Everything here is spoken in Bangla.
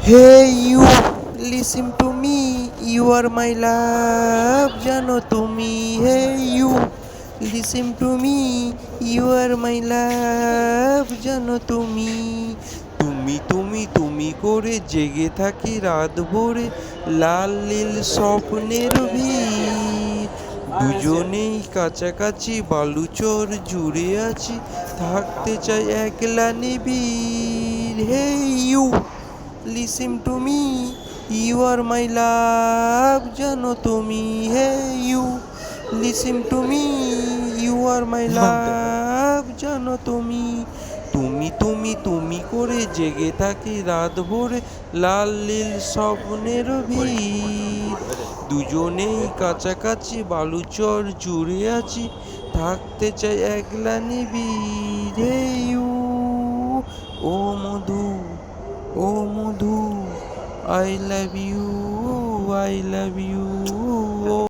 Hey you, listen to me, you are my love, জানো তুমি। Hey you, listen to me, you are my love, জানো তুমি। তুমি করে জেগে থাকি রাত ভোরে, লাল নীল স্বপ্নের ভিড়। দুজনেই কাছাকাছি বালুচর জুড়ে আছি, থাকতে চাই একলা নিবিড়। Hey you, listen to me, you are my love, জানো তুমি। Hey you, listen to me, you are my love, জানো তুমি। তুমি করে জেগে থাকি রাত ভোরে, লাল নীল স্বপ্নের ভিড়। দুজনেই কাছাকাছি বালুচর জুড়ে আছি, থাকতে চাই একলা নিবিড়। Hey you, O Madhu, O Madhu, I love you, I love you, O